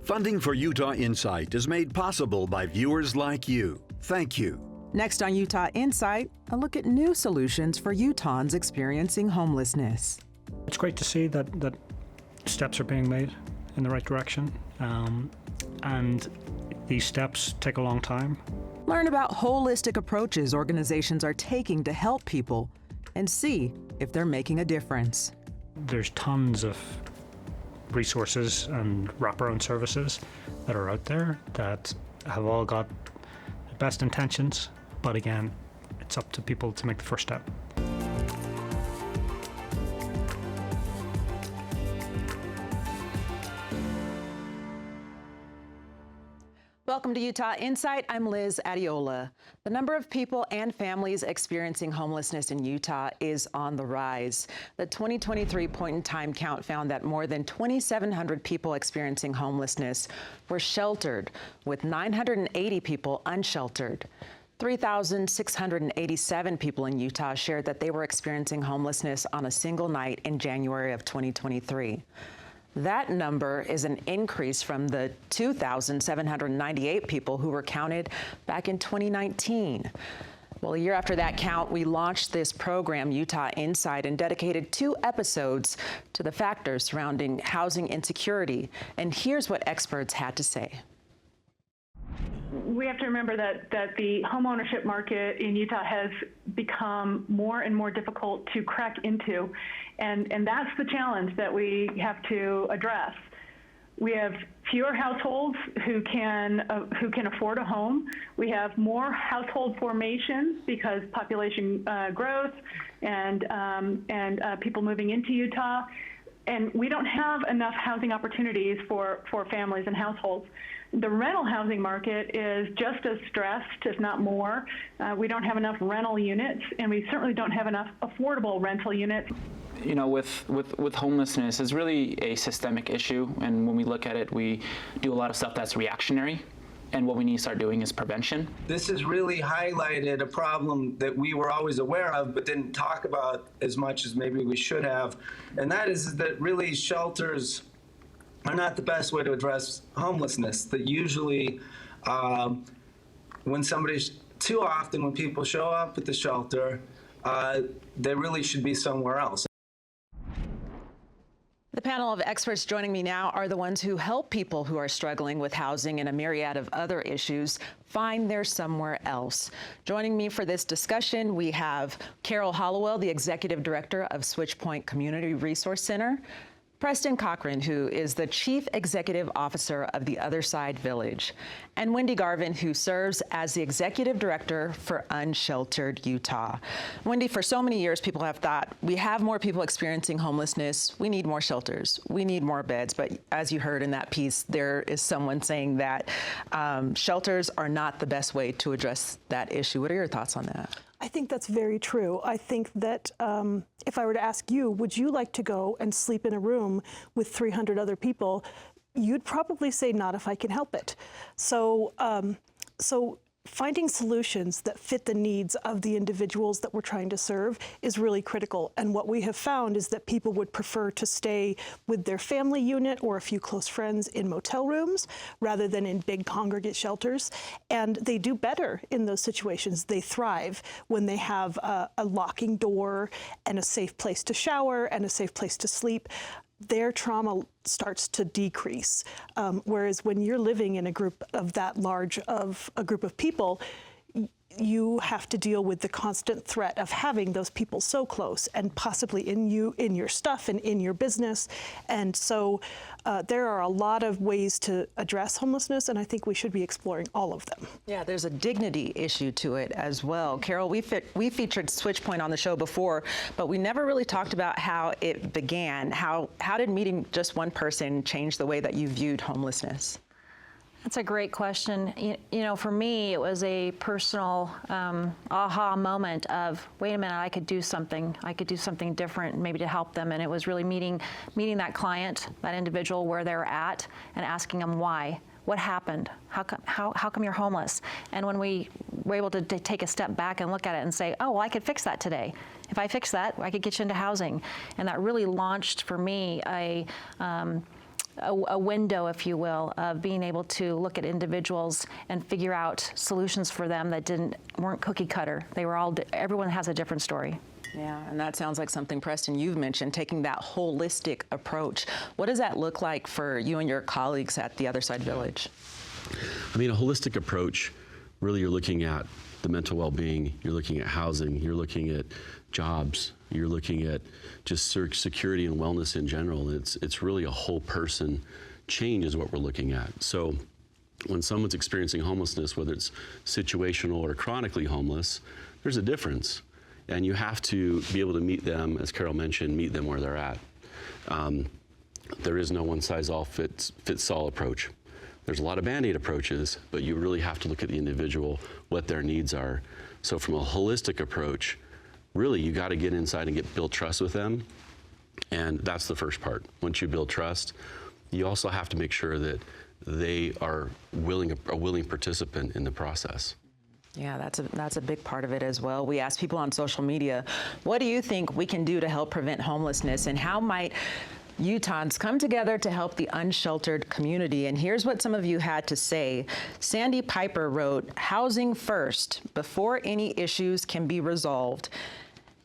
Funding for Utah Insight is made possible by viewers like you. Thank you. Next on Utah Insight, a look at new solutions for Utahns experiencing homelessness. It's great to see that steps are being made in the right direction, and these steps take a long time. Learn about holistic approaches organizations are taking to help people and see if they're making a difference. There's tons of resources and wraparound services that are out there that have all got the best intentions, but again, it's up to people to make the first step. Welcome to Utah Insight. I'm Liz Adiola. The number of people and families experiencing homelessness in Utah is on the rise. The 2023 point-in-time count found that more than 2,700 people experiencing homelessness were sheltered, with 980 people unsheltered. 3,687 people in Utah shared that they were experiencing homelessness on a single night in January of 2023. That number is an increase from the 2,798 people who were counted back in 2019. Well, a year after that count, we launched this program, Utah Insight, and dedicated 2 episodes to the factors surrounding housing insecurity. And here's what experts had to say. We have to remember that the homeownership market in Utah has become more and more difficult to crack into, and that's the challenge that we have to address. We have fewer households who can afford a home. We have more household formations because population growth and people moving into Utah, and we don't have enough housing opportunities for families and households. The rental housing market is just as stressed, if not more. We don't have enough rental units, and we certainly don't have enough affordable rental units. You know, with homelessness, it's really a systemic issue, and when we look at it, we do a lot of stuff that's reactionary, and what we need to start doing is prevention. This has really highlighted a problem that we were always aware of, but didn't talk about as much as maybe we should have, and that is that really shelters are not the best way to address homelessness. That usually, too often when people show up at the shelter, they really should be somewhere else. The panel of experts joining me now are the ones who help people who are struggling with housing and a myriad of other issues find their somewhere else. Joining me for this discussion, we have Carol Hollowell, the Executive Director of Switchpoint Community Resource Center, Preston Cochran, who is the Chief Executive Officer of the Other Side Village, and Wendy Garvin, who serves as the Executive Director for Unsheltered Utah. Wendy, for so many years, people have thought, we have more people experiencing homelessness, we need more shelters, we need more beds, but as you heard in that piece, there is someone saying that shelters are not the best way to address that issue. What are your thoughts on that? I think that's very true. I think that if I were to ask you, would you like to go and sleep in a room with 300 other people? You'd probably say not if I can help it. So finding solutions that fit the needs of the individuals that we're trying to serve is really critical. And what we have found is that people would prefer to stay with their family unit or a few close friends in motel rooms rather than in big congregate shelters. And they do better in those situations. They thrive when they have a locking door and a safe place to shower and a safe place to sleep. Their trauma starts to decrease. Whereas when you're living in a group of that large of a group of people, you have to deal with the constant threat of having those people so close and possibly in your stuff and in your business. And so there are a lot of ways to address homelessness, and I think we should be exploring all of them. Yeah, there's a dignity issue to it as well. Carol, we featured Switchpoint on the show before, but we never really talked about how it began. How did meeting just one person change the way that you viewed homelessness? That's a great question. You know, for me, it was a personal aha moment of, wait a minute, I could do something. I could do something different, maybe to help them. And it was really meeting that client, that individual, where they're at, and asking them why. What happened? How come you're homeless? And when we were able to take a step back and look at it and say, oh, well, I could fix that today. If I fix that, I could get you into housing. And that really launched for me a window, if you will, of being able to look at individuals and figure out solutions for them that weren't cookie cutter. They were everyone has a different story. Yeah, and that sounds like something, Preston, you've mentioned, taking that holistic approach. What does that look like for you and your colleagues at the Other Side Village? I mean, a holistic approach, really you're looking at the mental well-being, you're looking at housing, you're looking at jobs, you're looking at just security and wellness in general. It's really a whole person change is what we're looking at. So when someone's experiencing homelessness, whether it's situational or chronically homeless, there's a difference. And you have to be able to meet them, as Carol mentioned, meet them where they're at. There is no one-size-all-fits-all approach. There's a lot of Band-Aid approaches, but you really have to look at the individual, what their needs are. So from a holistic approach, really you got to get inside and build trust with them. And that's the first part. Once you build trust, you also have to make sure that they are a willing participant in the process. Yeah, that's a big part of it as well. We asked people on social media, what do you think we can do to help prevent homelessness, and how might Utahns come together to help the unsheltered community? And here's what some of you had to say. Sandy Piper wrote, housing first, before any issues can be resolved.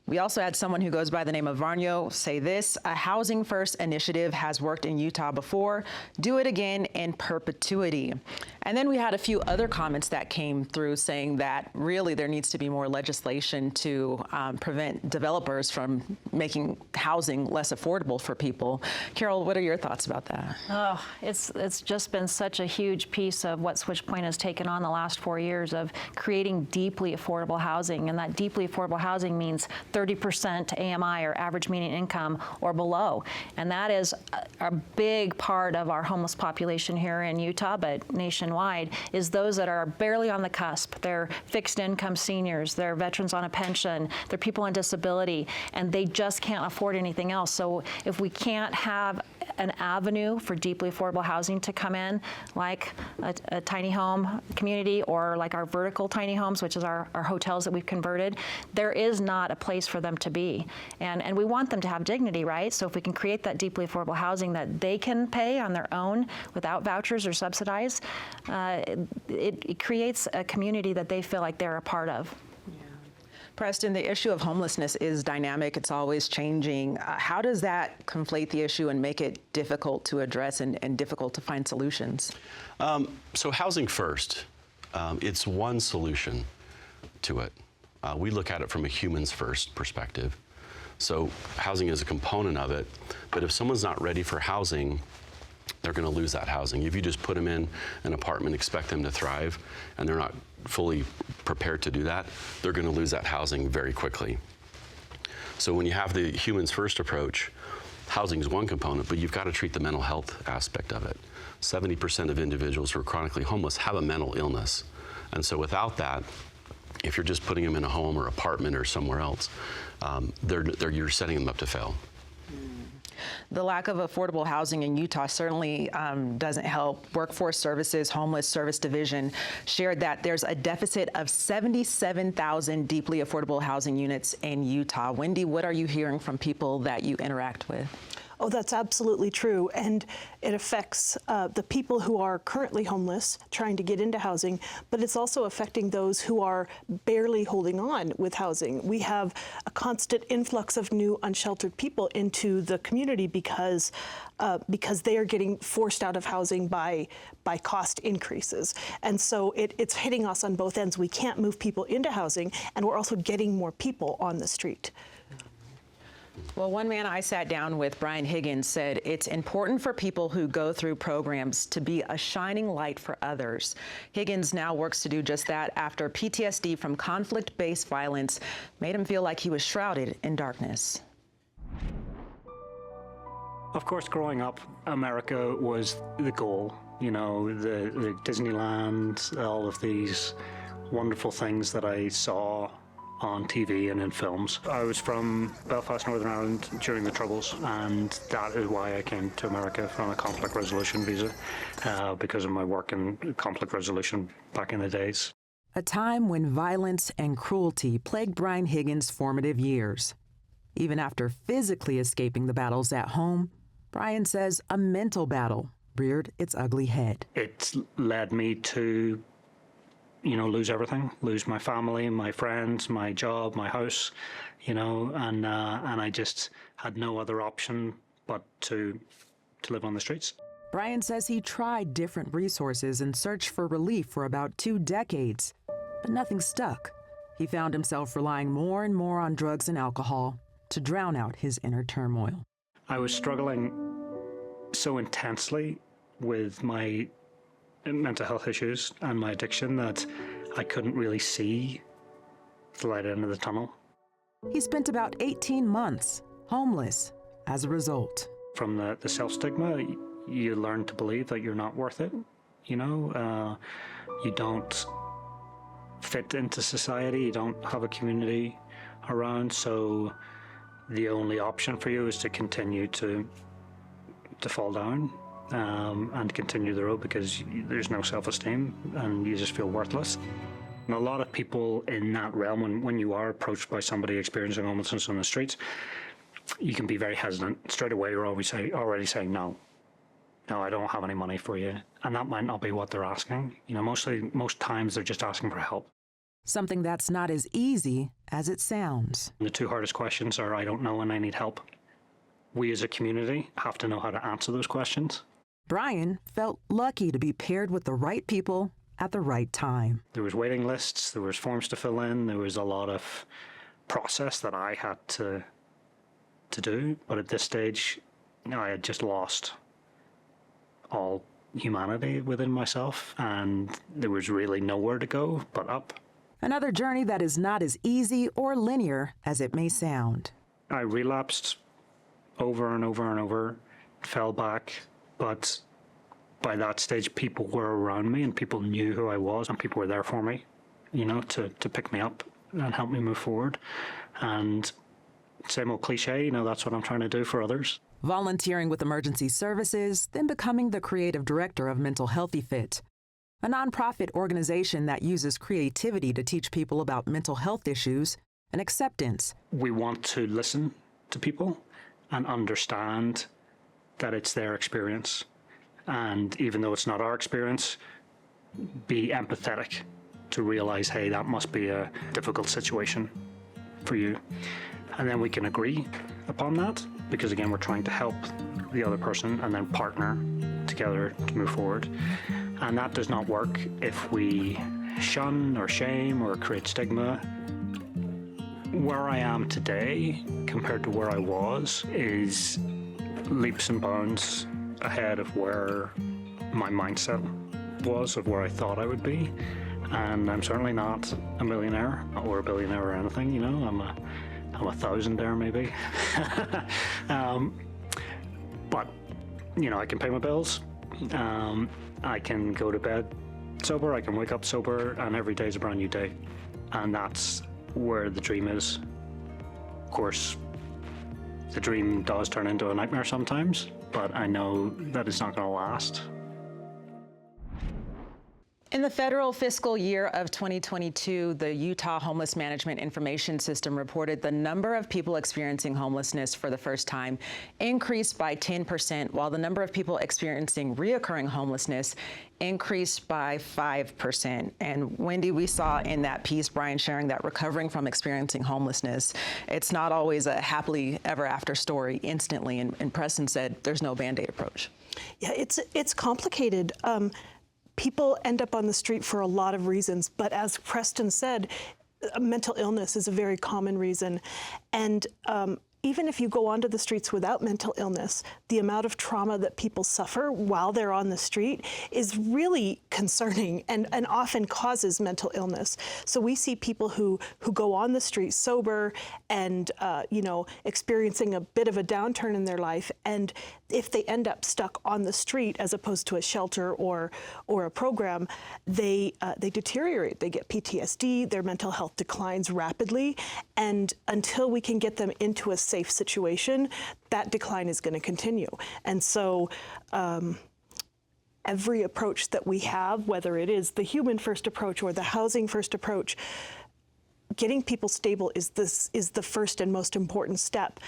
We also had someone who goes by the name of Varnio say this: a housing first initiative has worked in Utah before. Do it again in perpetuity. And then we had a few other comments that came through saying that really there needs to be more legislation to prevent developers from making housing less affordable for people. Carol, what are your thoughts about that? Oh, it's just been such a huge piece of what Switchpoint has taken on the last 4 years of creating deeply affordable housing. And that deeply affordable housing means 30% AMI, or average median income, or below. And that is a big part of our homeless population here in Utah, but nationwide, is those that are barely on the cusp. They're fixed income seniors, they're veterans on a pension, they're people on disability, and they just can't afford anything else. So if we can't have an avenue for deeply affordable housing to come in, like a tiny home community, or like our vertical tiny homes, which is our hotels that we've converted, there is not a place for them to be. And we want them to have dignity, right? So if we can create that deeply affordable housing that they can pay on their own without vouchers or subsidized, it creates a community that they feel like they're a part of. Preston, the issue of homelessness is dynamic. It's always changing. How does that conflate the issue and make it difficult to address and difficult to find solutions? So housing first, it's one solution to it. We look at it from a humans first perspective. So housing is a component of it, but if someone's not ready for housing, they're going to lose that housing. If you just put them in an apartment, expect them to thrive, and they're not fully prepared to do that, they're going to lose that housing very quickly. So when you have the humans first approach, housing is one component, but you've got to treat the mental health aspect of it. 70% of individuals who are chronically homeless have a mental illness. And so without that, if you're just putting them in a home or apartment or somewhere else, you're setting them up to fail. The lack of affordable housing in Utah certainly doesn't help. Workforce Services Homeless Service Division shared that there's a deficit of 77,000 deeply affordable housing units in Utah. Wendy, what are you hearing from people that you interact with? Oh, that's absolutely true. And it affects the people who are currently homeless, trying to get into housing, but it's also affecting those who are barely holding on with housing. We have a constant influx of new unsheltered people into the community because they are getting forced out of housing by cost increases. And so it's hitting us on both ends. We can't move people into housing, and we're also getting more people on the street. Well, one man I sat down with, Brian Higgins, said it's important for people who go through programs to be a shining light for others. Higgins now works to do just that after PTSD from conflict-based violence made him feel like he was shrouded in darkness. Of course, growing up, America was the goal. You know, the Disneyland, all of these wonderful things that I saw on TV and in films. I was from Belfast, Northern Ireland during the Troubles, and that is why I came to America on a conflict resolution visa, because of my work in conflict resolution back in the days. A time when violence and cruelty plagued Brian Higgins' formative years. Even after physically escaping the battles at home, Brian says a mental battle reared its ugly head. It's led me to, lose everything, lose my family, my friends, my job, my house, and I just had no other option but to live on the streets. Brian says he tried different resources and searched for relief for about 2 decades, but nothing stuck. He found himself relying more and more on drugs and alcohol to drown out his inner turmoil. I was struggling so intensely with my mental health issues and my addiction that I couldn't really see the light end of the tunnel. He spent about 18 months homeless as a result. From the self-stigma, you learn to believe that you're not worth it. You don't fit into society, you don't have a community around, so the only option for you is to continue to fall down and continue the road because there's no self-esteem and you just feel worthless. And a lot of people in that realm, when you are approached by somebody experiencing homelessness on the streets, you can be very hesitant. Straight away, you're already saying no, I don't have any money for you. And that might not be what they're asking. Most times they're just asking for help. Something that's not as easy as it sounds. The 2 hardest questions are, I don't know and I need help. We as a community have to know how to answer those questions. Brian felt lucky to be paired with the right people at the right time. There was waiting lists, there was forms to fill in, there was a lot of process that I had to do. But at this stage, I had just lost all humanity within myself and there was really nowhere to go but up. Another journey that is not as easy or linear as it may sound. I relapsed over and over and over, fell back, but by that stage people were around me and people knew who I was and people were there for me, to pick me up and help me move forward. And same old cliche, that's what I'm trying to do for others. Volunteering with emergency services, then becoming the creative director of Mental Healthy Fit, a nonprofit organization that uses creativity to teach people about mental health issues and acceptance. We want to listen to people and understand that it's their experience. And even though it's not our experience, be empathetic to realize, hey, that must be a difficult situation for you. And then we can agree upon that, because again, we're trying to help the other person and then partner together to move forward. And that does not work if we shun or shame or create stigma. Where I am today compared to where I was is leaps and bounds ahead of where my mindset was, of where I thought I would be. And I'm certainly not a millionaire or a billionaire or anything, I'm a thousandaire maybe. But, I can pay my bills. I can go to bed sober, I can wake up sober, and every day is a brand new day. And that's where the dream is. Of course, the dream does turn into a nightmare sometimes, but I know that it's not going to last. In the federal fiscal year of 2022, the Utah Homeless Management Information System reported the number of people experiencing homelessness for the first time increased by 10%, while the number of people experiencing reoccurring homelessness increased by 5%. And Wendy, we saw in that piece, Brian sharing that recovering from experiencing homelessness, it's not always a happily ever after story instantly. And Preston said there's no Band-Aid approach. Yeah, it's complicated. People end up on the street for a lot of reasons, but as Preston said, mental illness is a very common reason. And even if you go onto the streets without mental illness, the amount of trauma that people suffer while they're on the street is really concerning and often causes mental illness. So we see people who go on the street sober and experiencing a bit of a downturn in their life, and if they end up stuck on the street as opposed to a shelter or a program, they deteriorate. They get PTSD, their mental health declines rapidly, and until we can get them into a safe situation, that decline is going to continue. And so every approach that we have, whether it is the human first approach or the housing first approach, getting people stable is the first and most important step.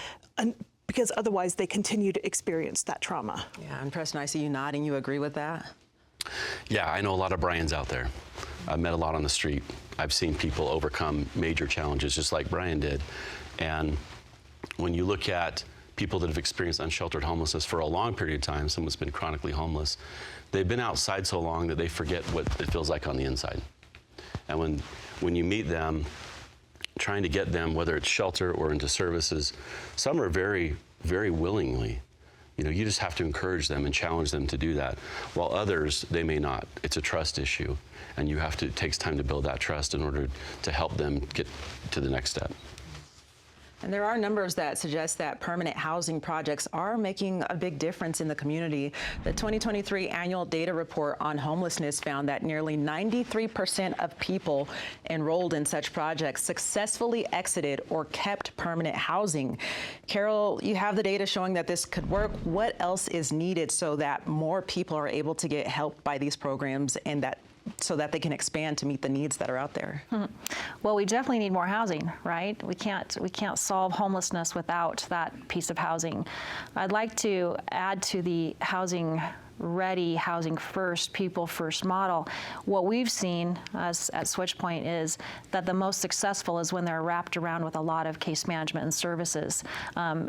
because otherwise they continue to experience that trauma. Yeah, and Preston, I see you nodding. You agree with that? Yeah, I know a lot of Brians out there. I've met a lot on the street. I've seen people overcome major challenges just like Brian did. And when you look at people that have experienced unsheltered homelessness for a long period of time, someone's been chronically homeless, they've been outside so long that they forget what it feels like on the inside. And when you meet them, trying to get them, whether it's shelter or into services, some are very, very willingly. You know, you just have to encourage them and challenge them to do that. While others, they may not. It's a trust issue, and it takes time to build that trust in order to help them get to the next step. And there are numbers that suggest that permanent housing projects are making a big difference in the community. The 2023 annual data report on homelessness found that nearly 93% of people enrolled in such projects successfully exited or kept permanent housing. Carol, you have the data showing that this could work. What else is needed so that more people are able to get help by these programs and so that they can expand to meet the needs that are out there? Well, we definitely need more housing, right? We can't solve homelessness without that piece of housing. I'd like to add to the housing ready, housing first, people first model. What we've seen at Switchpoint is that the most successful is when they're wrapped around with a lot of case management and services.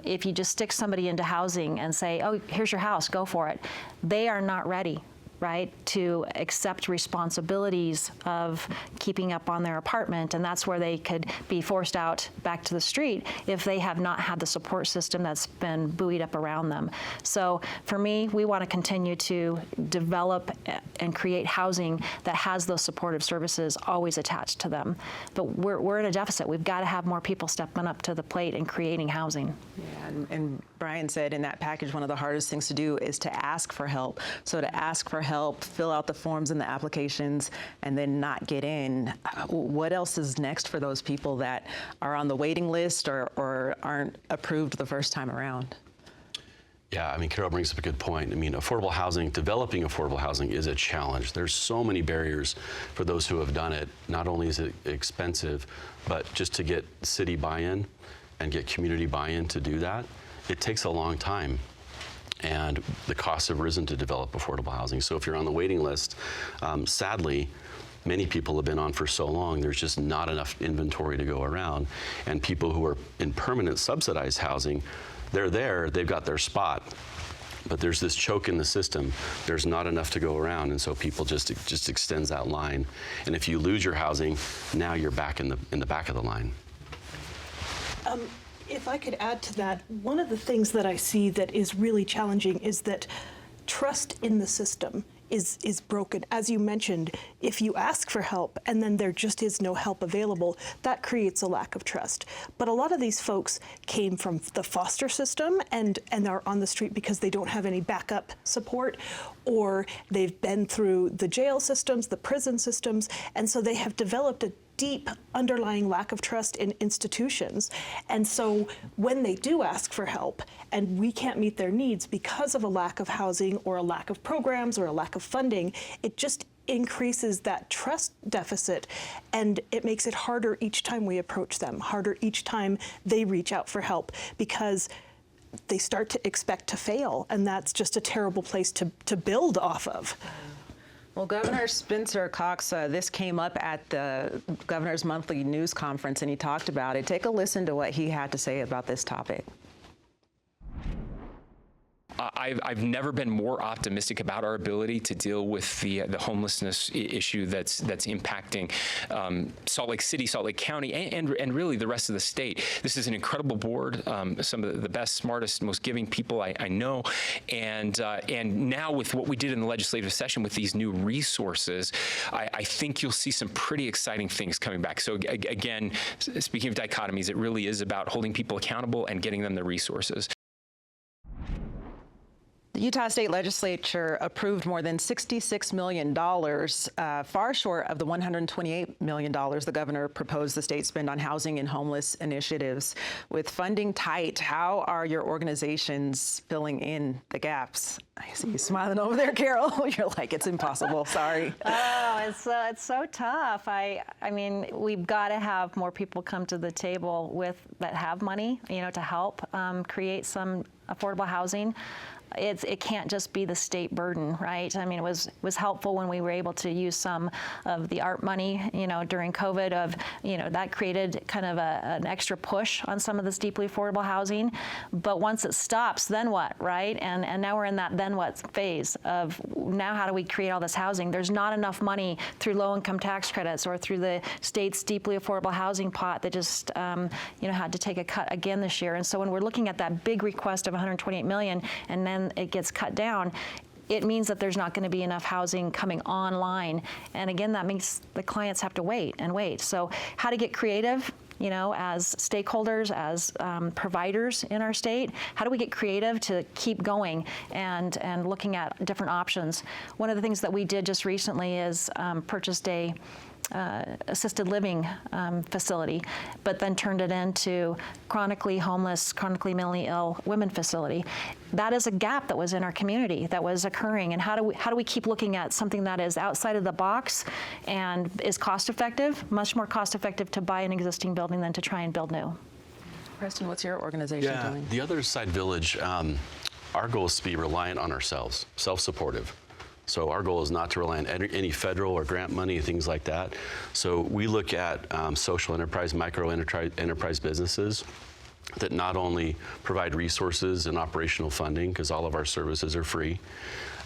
If you just stick somebody into housing and say, oh, here's your house, go for it, they are not ready, right, to accept responsibilities of keeping up on their apartment, and that's where they could be forced out back to the street if they have not had the support system that's been buoyed up around them. So for me, we want to continue to develop and create housing that has those supportive services always attached to them. But we're in a deficit. We've got to have more people stepping up to the plate and creating housing. Yeah, and Brian said in that package, one of the hardest things to do is to ask for help. So to ask for help, fill out the forms and the applications, and then not get in. What else is next for those people that are on the waiting list or aren't approved the first time around? Yeah, I mean, Carol brings up a good point. I mean, affordable housing, developing affordable housing is a challenge. There's so many barriers for those who have done it. Not only is it expensive, but just to get city buy-in and get community buy-in to do that, it takes a long time. And the costs have risen to develop affordable housing. So if you're on the waiting list, sadly, many people have been on for so long, there's just not enough inventory to go around. And people who are in permanent subsidized housing, they're there, they've got their spot, but there's this choke in the system. There's not enough to go around, and so people just extends that line. And if you lose your housing, now you're back in the back of the line. If I could add to that, one of the things that I see that is really challenging is that trust in the system is broken. As you mentioned, if you ask for help and then there just is no help available, that creates a lack of trust. But a lot of these folks came from the foster system and are on the street because they don't have any backup support, or they've been through the jail systems, the prison systems, and so they have developed a deep underlying lack of trust in institutions. And so when they do ask for help and we can't meet their needs because of a lack of housing or a lack of programs or a lack of funding, it just increases that trust deficit, and it makes it harder each time we approach them, harder each time they reach out for help, because they start to expect to fail, and that's just a terrible place to build off of. Well, Governor Spencer Cox, this came up at the governor's monthly news conference, and he talked about it. Take a listen to what he had to say about this topic. I've never been more optimistic about our ability to deal with the homelessness issue that's impacting Salt Lake City, Salt Lake County, and really the rest of the state. This is an incredible board, some of the best, smartest, most giving people I know, and now with what we did in the legislative session with these new resources, I think you'll see some pretty exciting things coming back. So again, speaking of dichotomies, it really is about holding people accountable and getting them the resources. The Utah State Legislature approved more than $66 million, far short of the $128 million the governor proposed the state spend on housing and homeless initiatives. With funding tight, how are your organizations filling in the gaps? I see you smiling over there, Carol. You're like, it's impossible. Sorry. Oh, it's so tough. I mean, we've got to have more people come to the table that have money, to help create some affordable housing. It can't just be the state burden, right? I mean, it was helpful when we were able to use some of the ARP money, during COVID. That created kind of an extra push on some of this deeply affordable housing. But once it stops, then what, right? And now we're in that then what phase of now how do we create all this housing? There's not enough money through low-income tax credits or through the state's deeply affordable housing pot that just had to take a cut again this year. And so when we're looking at that big request of $128 million, and then it gets cut down, it means that there's not going to be enough housing coming online. And again, that means the clients have to wait and wait. So how to get creative, as stakeholders, as providers in our state, how do we get creative to keep going and looking at different options? One of the things that we did just recently is purchased a assisted living facility, but then turned it into chronically homeless, chronically mentally ill women facility. That is a gap that was in our community that was occurring. And how do we keep looking at something that is outside of the box and is cost effective, much more cost effective to buy an existing building than to try and build new. Preston, what's your organization doing? The Other Side Village, our goal is to be reliant on ourselves, self-supportive. So our goal is not to rely on any federal or grant money, things like that. So we look at social enterprise, micro enterprise businesses that not only provide resources and operational funding, because all of our services are free,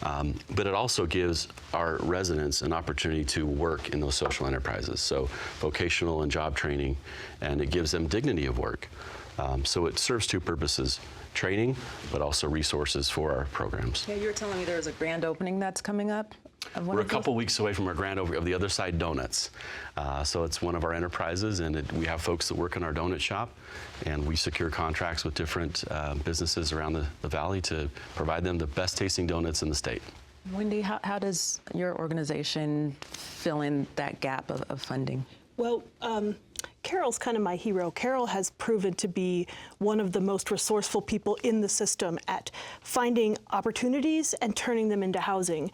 but it also gives our residents an opportunity to work in those social enterprises. So vocational and job training, and it gives them dignity of work. So it serves two purposes: training, but also resources for our programs. Yeah, you were telling me there's a grand opening that's coming up. We're a couple weeks away from our grand opening of the Other Side Donuts. So it's one of our enterprises, and we have folks that work in our donut shop, and we secure contracts with different businesses around the valley to provide them the best tasting donuts in the state. Wendy, how does your organization fill in that gap of funding? Well, Carol's kind of my hero. Carol has proven to be one of the most resourceful people in the system at finding opportunities and turning them into housing.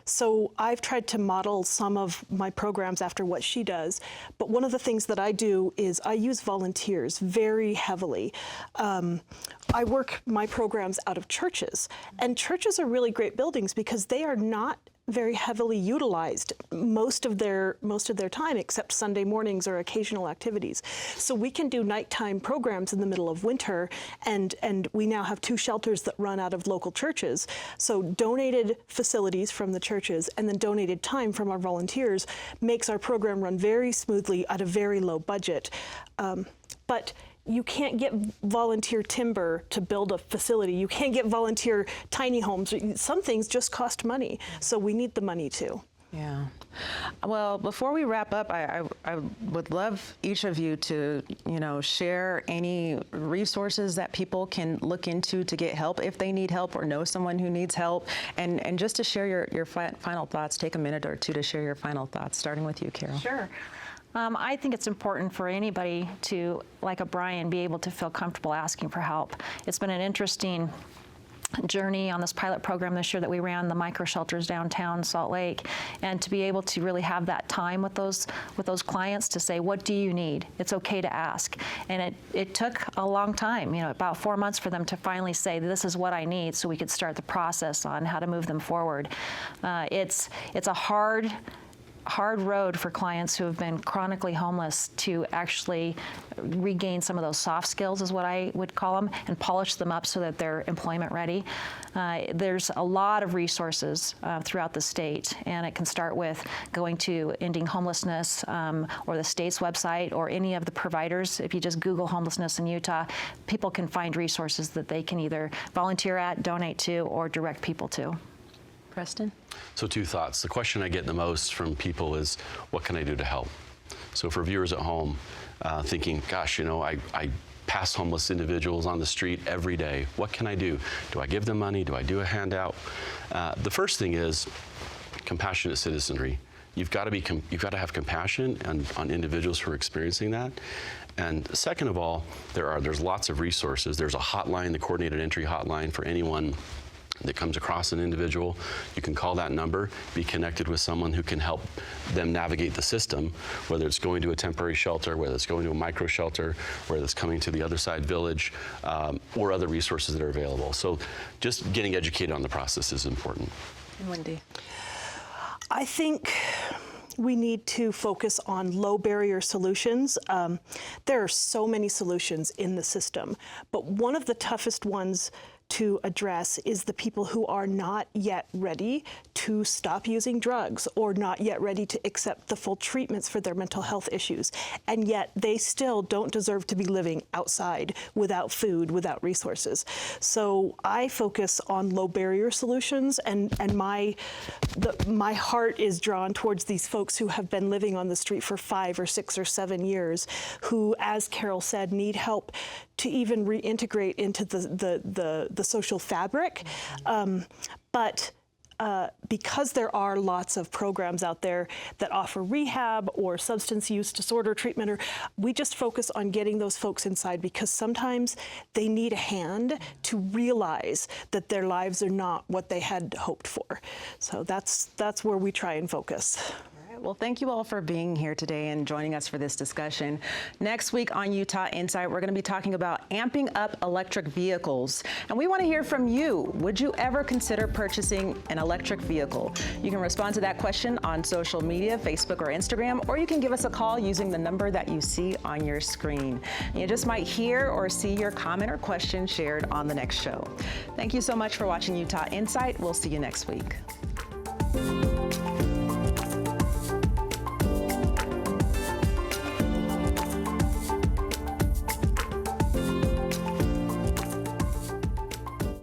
So I've tried to model some of my programs after what she does. But one of the things that I do is I use volunteers very heavily. I work my programs out of churches, and churches are really great buildings because they are not very heavily utilized most of their time, except Sunday mornings or occasional activities. So we can do nighttime programs in the middle of winter, and we now have 2 shelters that run out of local churches. So donated facilities from the churches and then donated time from our volunteers makes our program run very smoothly at a very low budget. But you can't get volunteer timber to build a facility. You can't get volunteer tiny homes. Some things just cost money, so we need the money too. Yeah. Well, before we wrap up, I would love each of you to, share any resources that people can look into to get help if they need help or know someone who needs help, and just to share your final thoughts. Take a minute or two to share your final thoughts, starting with you, Carol. Sure. I think it's important for anybody to, like a Brian, be able to feel comfortable asking for help. It's been an interesting journey on this pilot program this year that we ran, the micro shelters downtown Salt Lake, and to be able to really have that time with those clients to say, what do you need? It's okay to ask. And it took a long time, about 4 months for them to finally say, this is what I need, so we could start the process on how to move them forward. It's a hard road for clients who have been chronically homeless to actually regain some of those soft skills, is what I would call them, and polish them up so that they're employment ready. There's a lot of resources throughout the state, and it can start with going to Ending Homelessness or the state's website or any of the providers. If you just Google homelessness in Utah, people can find resources that they can either volunteer at, donate to, or direct people to. Preston? So 2 thoughts. The question I get the most from people is, what can I do to help? So for viewers at home thinking, gosh, I pass homeless individuals on the street every day. What can I do? Do I give them money? Do I do a handout? The first thing is compassionate citizenry. You've got to have compassion on individuals who are experiencing that. And second of all, there's lots of resources. There's a hotline, the coordinated entry hotline, for anyone that comes across an individual. You can call that number, be connected with someone who can help them navigate the system, whether it's going to a temporary shelter, whether it's going to a micro shelter, whether it's coming to the other side village, or other resources that are available. So just getting educated on the process is important. And Wendy? I think we need to focus on low barrier solutions. There are so many solutions in the system, but one of the toughest ones to address is the people who are not yet ready to stop using drugs or not yet ready to accept the full treatments for their mental health issues. And yet they still don't deserve to be living outside without food, without resources. So I focus on low barrier solutions, and my heart is drawn towards these folks who have been living on the street for 5 or 6 or 7 years, who, as Carol said, need help to even reintegrate into the social fabric. But because there are lots of programs out there that offer rehab or substance use disorder treatment, we just focus on getting those folks inside, because sometimes they need a hand to realize that their lives are not what they had hoped for. So that's where we try and focus. Well, thank you all for being here today and joining us for this discussion. Next week on Utah Insight, we're going to be talking about amping up electric vehicles. And we want to hear from you. Would you ever consider purchasing an electric vehicle? You can respond to that question on social media, Facebook or Instagram, or you can give us a call using the number that you see on your screen. You just might hear or see your comment or question shared on the next show. Thank you so much for watching Utah Insight. We'll see you next week.